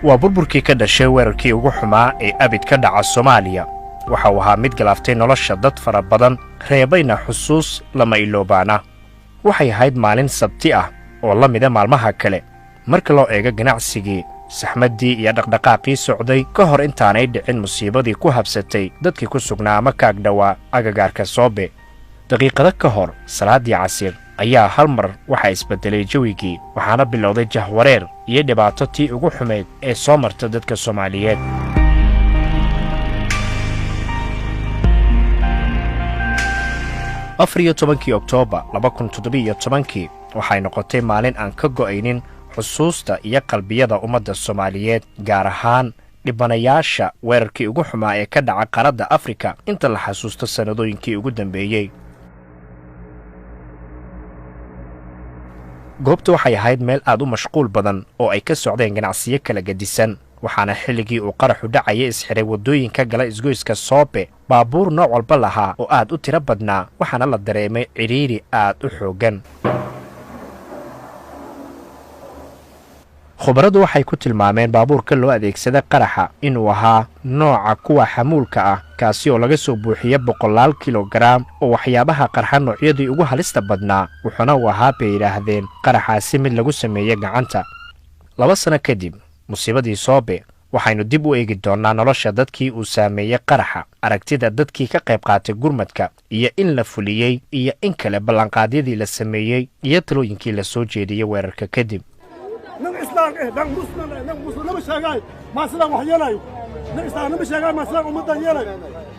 waa burburkii ka dhashay weerarkii ugu xumaa ee abid ka dhaca Soomaaliya waxa uu ahaa mid galaaftay nolosha dad fara badan reebayna xusuus lama iloobaana waxay ahayd maalin sabti ah oo la mid ah maalmaha kale marka loo eego ganacsigii saxmadii iyo dhaqdhaqaaqii socday ka hor intaanay dhicin musiibadii ku habsatay dadkii ku sugnaa ama kaag dhawaa agagaarka Soobe daqiiqado ka hor salaadii casir ayaa hal mar waxa isbedelay jawigii waxaana bilowday jahwareer iyo dhibaato tii ugu xumeed ee soo marta dadka Soomaaliyeed afariyo tobankii Oktoobar 2017 waxay noqotay maalin aan ka go'aynin xusuusta iyo qalbiyada ummadda Soomaaliyeed gaar ahaan dhibanayaasha weerarkii ugu xumaa ee ka dhaca qaaradda Afrika inta la xasuusto sanadooyinkii ugu dambeeyay goobtu waxay ahayd meel aad u mashquul badan oo ay ka socdeen ganacsiyo kala gedisan waxaana xilligii uu qaraxu dhacay isxiray wadooyinka gala isgoyska Soobe baabuur nooc walba lahaa oo aad u tiro badnaa waxaana la dareemay ciriiri aad u xoogan khubaradu waxay ku tilmaameen baabuurka loo adeegsaday qaraxa inuu ahaa nooca kuwa xamuulka ah kaasi oo laga soo buuxiyay 100 kilogram oo waxyaabaha qarxa noocyadii ugu halista badnaa wuxuuna u ahaa bay yiraahdeen qaraxaasi mid lagu sameeyay gacanta 2 sano kadib musiibadii Soobe waxaynu dib u eegi doonaa nolosha dadkii uu saameeyay qaraxa aragtida dadkii ka qayb qaatay gurmadka iyo in la fuliyay iyo in kale ballanqaadyadii la sameeyay iyo talooyinkii la soo jeediyay weerarka kadib نم إسلام نم مسلم نم شجاع ما سلام وحيلاي نم إسلام نم شجاع ما سلام ومدة يلاي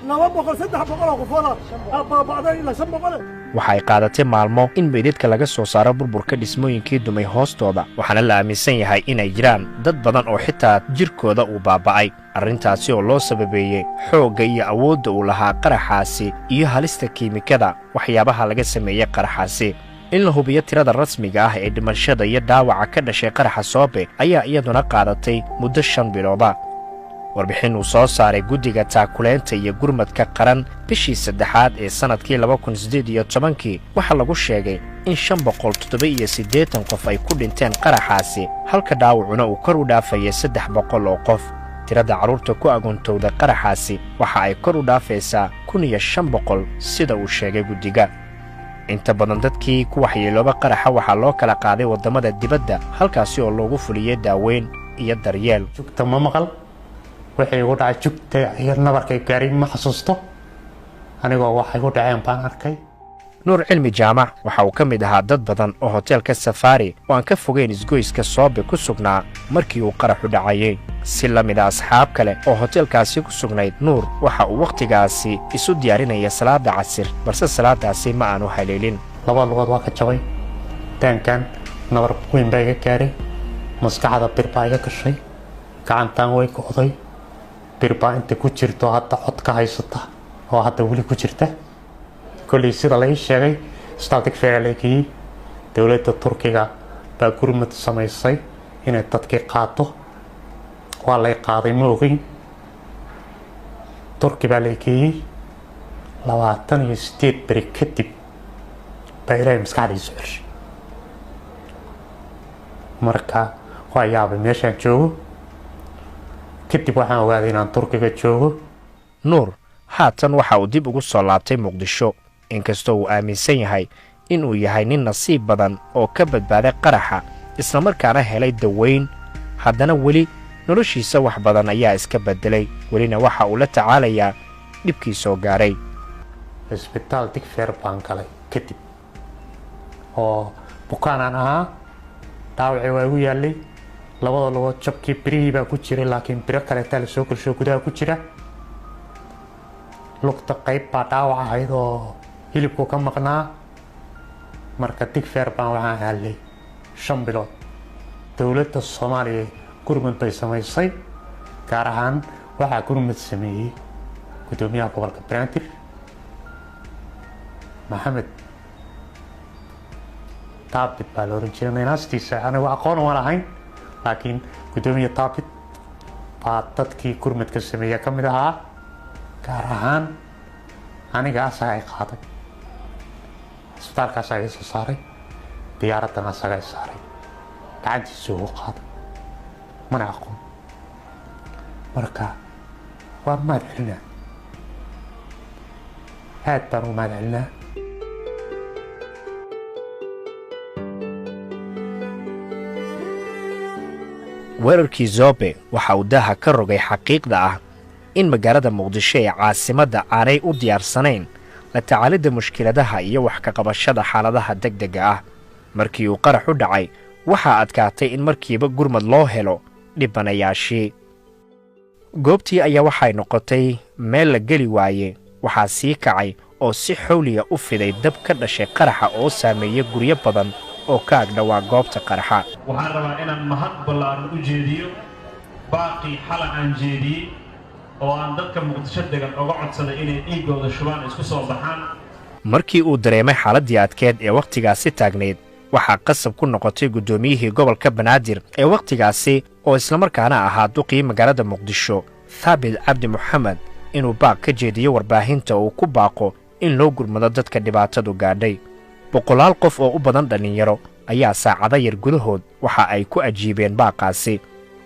لو بقول سد بقول غفورة بعدين لا شم بقول waxay qaadatay maalmo in meydadka laga soo saaro burburka dhismooyinkii dumay hoostooda waxaana la aaminsan yahay inay jiraan dad badan oo xitaa jirkooda uu baaba'ay arrintaasi oo loo sababeeyay xoogga iyo awoodda uu lahaa qaraxaasi iyo halista kiimikada waxyaabaha laga sameeyay qaraxaasi in la hubiyo tirada rasmiga ah ee dhimashada iyo dhaawaca ka dhashay qaraxa Soobe ayaa iyaduna qaadatay muddo 5 bilooda warbixin uu soo saaray guddiga taakuleenta iyo gurmadka qaran bishii saddexaad ee sanadkii 2018 waxa lagu sheegay in 587 qof ay ku dhinteen qaraxaasi halka dhaawacuna uu kor u dhaafayay 300 oo qof tirada caruurta ku agoontowda qaraxaasi waxa ay kor u dhaafaysaa 1500 sida uu sheegay guddiga inta badan dadkii ku waxyeelooba qaraxa waxa loo kala qaaday wadamada dibadda halkaasi oo loogu fuliyay daaweyn iyo daryeel jugta ma maqal waxay ugu dhacay jugta iyo nabarkay gaari ma xasuusto anigoo waxay ugu dhaceen baan arkay nuur cilmi jaamac waxa uu ka mid ahaa dad badan oo hoteelka Safari oo aan ka fogeyn isgoyska Soobe ku sugnaa markii uu qaraxu dhacay si la mid ah asxaab kale oo hoteelkaasi ku sugnayd nuur waxa uu waqtigaasi isu diyaarinaya salaada casir balse salaadaasi ma aanu haleelin laba lugood waa ka jabay taankan nabar weyn baa iga gaaray maskaxda bir baa iga gashay gacantaan way go'day bir baa inta ku jirto hadda cod ka haysata oo hadda weli ku jirta kulli sida la sheegay static fairlekii dawladda Turkiga baa gurmad samaysay inay dadkii qaato waa la qaaday moogay Turki baa leekii 28 bari kadib baa ilaahay maskaxdiisa xushay marka waa yaabay meeshaan joogo kadib waxaan ogaaday inaan Turkiga joogo nuur haatan waxa uu dib ugu soo laabtay Muqdisho inkastoo uu aaminsan yahay inuu yahay nin nasiib badan oo ka badbaaday qaraxa isla markaana helay daweyn haddana weli noloshiisa wax badan ayaa iska bedelay welina waxa uu la tacaalayaa dhibkii soo gaaray isbitaal Digfaar baan galay kadib oo bukaanaan ahaa dhaawacii waa igu yaalay labada lugood jabkii birihii baa ku jiray laakiin biro kale la soo kalsho gudaha ku jira lugta qayb baa dhaawac ahayd oo hilibku ka maqnaa marka Digfaar baan waxaan helay 5 bilood dawladda Soomaaliya gurmad bay samaysay gaar ahaan waxaa gurmad sameeyey gudoomiyaha gobolka Banaadir Maxamed Taabit baa la oran jiray naastiisa aniga aqoon uma lahayn laakiin gudoomiye Taabit baa dadkii gurmadka sameeyay ka mid ahaa gaar ahaan aniga asaga qaaday isbitaalkaas ay soo saaray diyaaraddan asaga ay saaray gacantiisa uu qaaday mana aqoon marka waa mahadcelinaa aad baan u mahadcelinaa weerarkii Zobe waxa uu daaha ka rogay xaqiiqda ah in magaalada Muqdisho ee caasimadda aanay u diyaarsanayn la tacaalida mushkiladaha iyo wax ka qabashada xaaladaha degdega ah markii uu qarax u dhacay waxa adkaatay in markiiba gurmad loo helo dhibanayaashii goobtii ayaa waxay noqotay meel la geli waaye waxaa sii kacay oo si xawliya u fiday dab ka dhashay qaraxa oo saameeyay guryo badan oo ka agdhawaa goobta qaraxa waxaan rabaa inaan mahad ballaaran u jeediyo baaqii xala aan jeediyey oo aan dadka Muqdisho degan uga codsaday inay dhiigooda shubaan isku soo baxaan markii uu dareemay xaaladii adkeed ee waqtigaasi taagneed waxaa qasab ku noqotay gudoomiyihii gobolka Banaadir ee waqtigaasi oo isla markaana ahaa duqii magaalada Muqdisho Thabit Cabdi Maxamed inuu baaq ka jeediyo warbaahinta uu ku baaqo in loo gurmado dadka dhibaatadu gaadhay boqolaal qof oo u badan dhalinyaro ayaa saacado yar gudahood waxa ay ku ajiibeen baaqaasi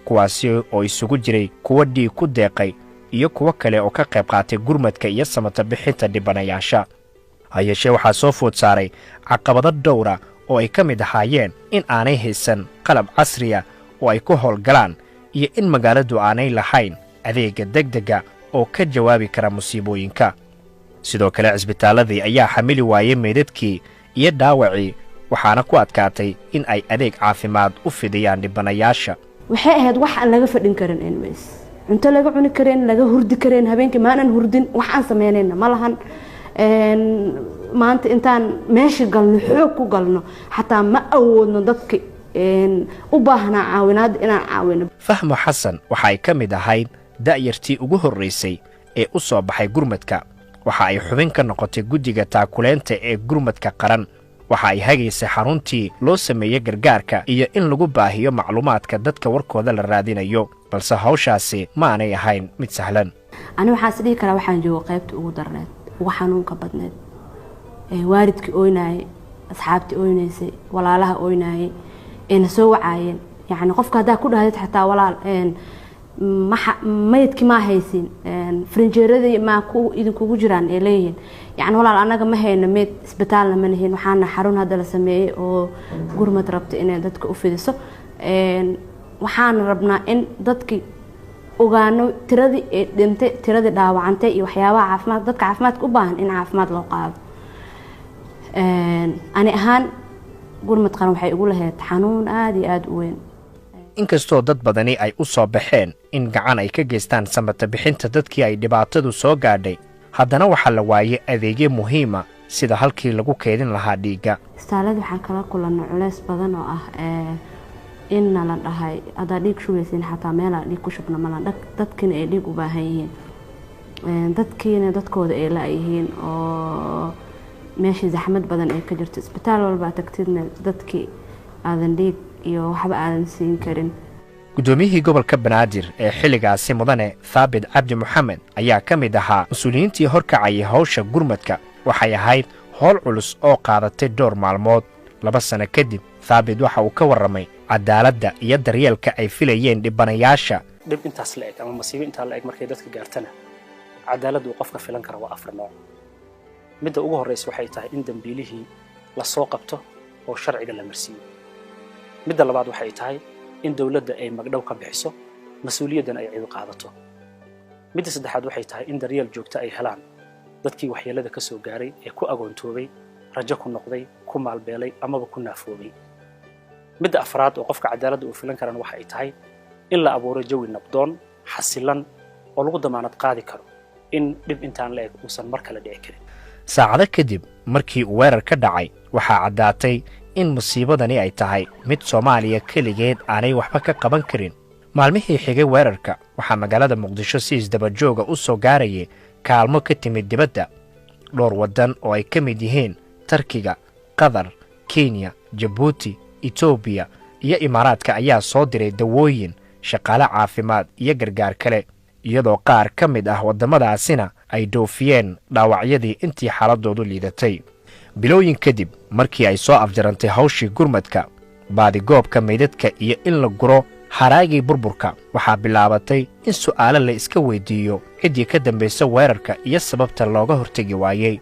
kuwaasi oo isugu jiray kuwa dhiig ku deeqay iyo kuwa kale oo ka qayb qaatay gurmadka iyo samata bixinta dhibanayaasha hay'ashee waxaa soo food saaray caqabado dhowra oo ay ka mid ahaayeen in aanay haysan qalab casri ah oo ay ku howlgalaan iyo in magaaladu aanay lahayn adeega degdega oo ka jawaabi kara musiibooyinka sidoo kale cisbitaaladii ayaa xamili waayay meedadkii iyo dhaawacii waxaana ku adkaatay in ay adeeg caafimaad u fidiyaan dhibanayaasha waxay ahayd wax aan laga fadhin karin anyways inta laga cuni kareen laga hurdi kareen habeenkii maanan hurdin wax aan sameynayna ma lahan maanta intaan meesha galno xoog ku galno xataa ma awoodno dadka u baahnaa caawinaad inaan caawino Fahmo Xasan waxa ay ka mid ahayd da'yartii ugu horreysay ee u soo baxay gurmadka waxa ay xubin ka noqotay guddiga taakuleenta ee gurmadka qaran waxa ay hagaysay xaruntii loo sameeyay gargaarka iyo in lagu baahiyo macluumaadka dadka warkooda la raadinayo balse hawshaasi ma aanay ahayn mid sahlan ani waxaan sidii kala waxaan joogo qaybta ugu darneed ugu xanuunka badneed waalidkii ooynaayay asxaabtii ooynaysay walaalaha ooynaayay eena soo wacaayeen yacni qofka haddaa ku dhahdid xataa walaal maydkii ma haysin frinjeeradii ma idinkugu jiraan ee leeyihiin yacni walaal annaga ma hayno meyd isbitaalna ma lihiin waxaana xarun hadda la sameeyey oo gurmad rabta inay dadka u fidiso waxaana rabnaa in dadkii ogaano tiradii ee dhintay tiradii dhaawacantay iyo waxyaabaha caafimaad dadka caafimaadka u baahan in caafimaad loo qaado ani ahaan gurmad qaran waxay ugu lahayd xanuun aad iyo aad u weyn inkastoo dad badani ay u soo baxeen in gacan ay ka geystaan samata bixinta dadkii ay dhibaatadu soo gaadhay haddana waxaa la waayay adeegyo muhiima sida halkii lagu keedin lahaa dhiigga istaalada waxaan kala kulannay culays badan oo ah inna la dhahay haddaa dhiig shubaysiin xataa meelaa dhiig ku shubna malan dadkiina ay dhiig u baahan yihiin dadkiina dadkooda ay la-yihiin oo meeshii zaxmad badan ay ka jirto isbitaal walbaa tagtidna dadkii aadan dhiig iyo waxba aadan siin karin gudoomiyihii gobolka Banaadir ee xilligaasi mudane Thabit Cabdi Maxamed ayaa ka mid ahaa mas'uuliyiintii horkacayay hawsha gurmadka waxay ahayd howl culus oo qaadatay dhowr maalmood 2 sano kadib Thabit waxa uu ka warramay cadaaladda iyo daryeelka ay filayeen dhibanayaasha dib intaas la eg ama masiibo inta la eg markay dadka gaartana cadaaladdu qofka filan kara waa 4 nooc midda ugu horeysa waxay tahay in dambiilihii la soo qabto oo sharciga la marsiiyo midda labaad waxay tahay in dawladda ay magdhow ka bixiso mas'uuliyaddan ay cid qaadato midda saddexaad waxay tahay in daryeel joogto ay helaan dadkii waxyeelada ka soo gaaray ee ku agoontoobay rajo ku noqday ku maalbeelay amaba ku naafoobay midda afraad oo qofka cadaaladda uu filan karana waxa ay tahay in la abuuro jawi nabdoon xasilan oo lagu damaanad qaadi karo in dhib intaan la eg uusan mar kale dhici karin saacado kadib markii uu weerar ka dhacay waxaa caddaatay in musiibadani ay tahay mid Soomaaliya kaligeed aanay waxba ka qaban karin maalmihii xigay weerarka waxaa magaalada muqdisho si isdabajooga u soo gaarayay kaalmo ka timid dibadda dhowr waddan oo ay ka mid yihiin tarkiga qatar kenya jabuuti etoobiya iyo imaaraadka ayaa soo diray dawooyin shaqaale caafimaad iyo gargaar kale iyadoo qaar ka mid ah waddamadaasina ay dhoofiyeen dhaawacyadii intii xaaladoodu liidatay bilooyin kadib markii ay soo afjarantay hawshii gurmadka baadigoobka meydadka iyo in la guro haraagii burburka waxaa bilaabatay in su'aalo la iska weyddiiyo ciddii ka dambaysa weerarka iyo sababta looga hortegi waayey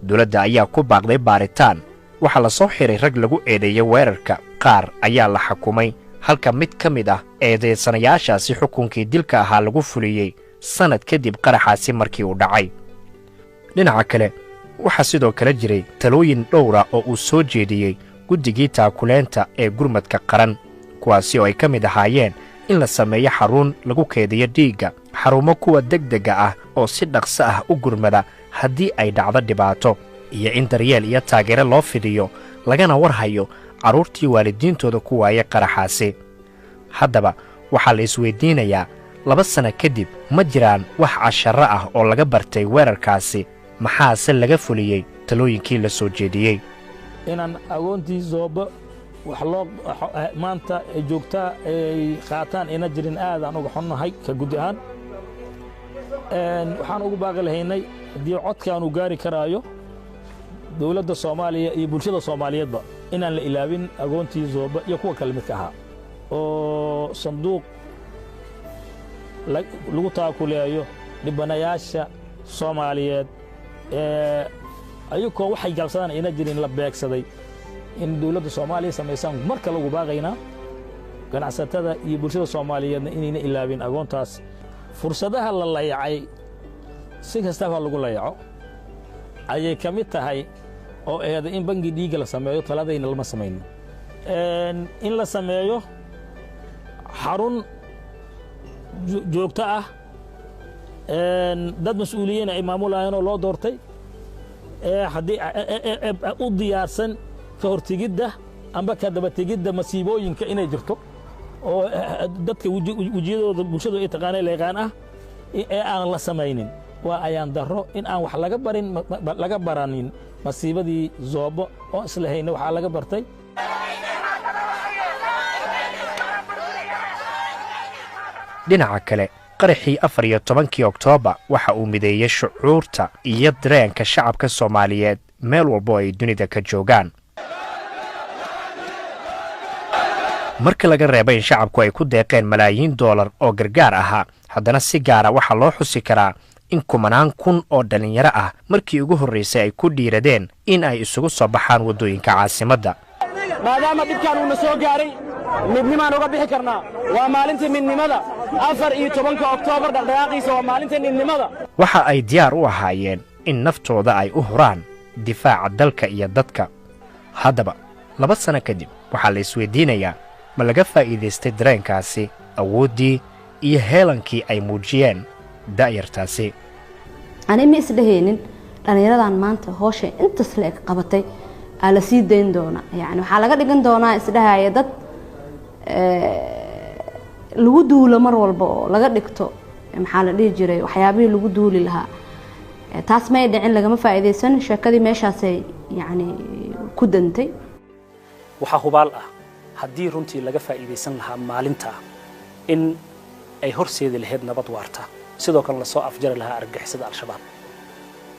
dowladda ayaa ku baaqday baaritaan waxaa la soo xiray rag lagu eedeeyey weerarka qaar ayaa la xukumay halka mid ka mid ah eedaysanayaashaasi xukunkii dilka ahaa lagu fuliyey sannad kadib qaraxaasi markii uu dhacay dhinaca kale waxaa sidoo kale jiray talooyin dhowra oo uu soo jeediyey guddigii taakuleenta ee gurmadka qaran kuwaasi oo ay ka mid ahaayeen in la sameeyo xarun lagu keediyo dhiigga xarumo kuwa degdega ah oo si dhaqso ah u gurmada haddii ay dhacdo dhibaato iyo in daryeel iyo taageero loo fidiyo lagana war hayo carruurtii waalidiintooda ku waayay qaraxaasi haddaba waxaa la isweyddiinayaa 2 sanno kadib ma jiraan wax casharro ah oo laga bartay weerarkaasi maxaase laga fuliyey talooyinkii la soo jeediyey inaan agoontii zooba wax loo maanta joogtaa ay qaataan ina jirin aadaan uga xunnahay ka gudi ahaan waxaan ugu baaqi lahaynay haddii codkaanu gaari karaayo dowladda Soomaaliya iyo bulshada Soomaaliyeedba inaan la ilaabin agoontii zooba iyo kuwa kale midka ahaa oo sanduuq lagu taakuleeyo dhibanayaasha Soomaaliyeed ayagoo waxay galsadaan ina jirin la beegsaday in dowladda Soomaaliya sameeysan marka lagu baaqayna ganacsatada iyo bulshada Soomaaliyeedna inayna ilaabin agoontaas fursadaha la layacay si kastaba lagu layaco ayay ka mid tahay oo eeda in bangi dhiiga la sameeyo taladayna lama sameeyno in la sameeyo xarun joogto ah dad mas'uuliyiin ay maamulayaan oo loo doortay haddii u diyaarsan ka hortigidda amba ka daba tegidda masiibooyinka inay jirto oo dadka wajiyadooda bulshadu ay taqaanay leeqaan ah ee aan la samaynin waa ayaan daro in aan wax laga baranin masiibadii zoobo oo islahayna waxa laga bartay dhinaca kale qaraxii 14 Oktoobar waxa uu mideeyay shucuurta iyo dareenka shacabka Soomaaliyeed meel walba ay dunida ka joogaan marka laga reebay in shacabku ay ku deeqeen malaayiin dollar oo gargaar ahaa haddana si gaar ah waxa loo xusi karaa in kumanaan kun oo dhalinyaro ah markii ugu horreysay ay ku dhiiradeen in ay isugu soo baxaan waddooyinka caasimadda maadaama dhibkaan uuna soo gaaray midnimaan uga bixi karnaa waa maalintii midnimada 14 Oktoobar dhaqdhaqaaqiisa waa maalintii midnimada waxa ay diyaar u ahaayeen in naftooda ay u huraan difaaca dalka iyo dadka haddaba 2 sanno kadib waxaa la isweydiinayaa ma laga faa'iidaystay dareenkaasi awooddii iyo heelankii ay muujiyeen da'yartaasi ani ma isdhahaynin dhalinyaradan maanta hawsha intaas la qabatay aa la sii dayn doona yani waxaa laga dhigan doonaa isdhahaya dad lagu duulo mar walba oo laga dhigto maxaa la dhihi jiray waxyaabihii lagu duuli lahaa taas may dhicin lagama faa'iidaysan sheekadii meeshaasay yani ku dantay waxaa hubaal ah haddii runtii laga faa'iidaysan lahaa maalinta in ay horseedi lahayd nabad waarta sidoo kale la soo afjari lahaa argagixisada al-shabaab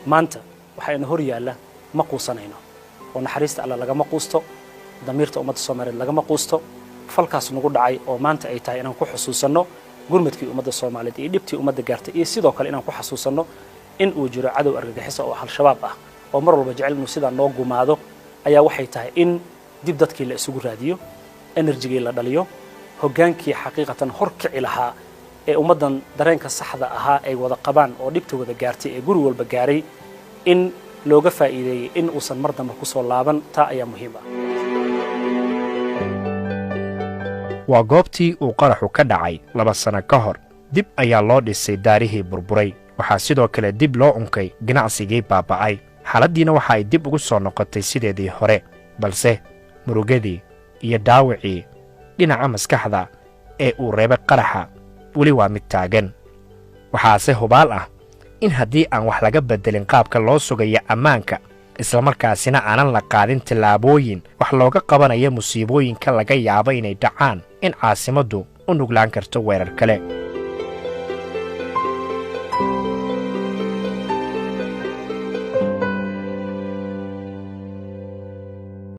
maanta waxayna hor yaalla ma quusanayno oo naxariista alla lagama quusto damiirta ummadda Soomaaliyeed lagama quusto falkaas nagu dhacay oo maanta ay tahay inaan ku xusuusanno gurmadkii ummadda Soomaaliyeed iyo dhibtii ummadda gaartay iyo sidoo kale inaan ku xusuusanno in uu jiro cadow argagixisa oo al-shabaab ah oo mar walba jecel inuu sidaa noo gumaado ayaa waxay tahay in dib dadkii la isugu raadiyo enerjigii la dhaliyo hoggaankii xaqiiqatan hor kici lahaa ee ummaddan dareenka saxda ahaa ay wada qabaan oo dhibta wada gaartay ee guri walba gaaray in looga faa'iideeyay in uusan mar dambe ku soo laaban taa ayaa muhiim ah waa goobtii uu qaraxu ka dhacay 2 sanno ka hor dib ayaa loo dhisay daarihii burburay waxaa sidoo kale dib loo unkay ganacsigii baaba'ay xaaladdiina waxa ay dib ugu soo noqotay sideedii hore balse murugadii iyo dhaawacii dhinaca maskaxda ee uu reebay qaraxa weli waa mid taagan. waxaase hubaal ah in haddii aan wax laga beddelin qaabka loo sugaya ammaanka islamarkaasina aanan la qaadin tillaabooyin wax looga qabanaya musiibooyinka laga yaabo inay dhacaan in caasimaddu u nuglaan karto weerar kale.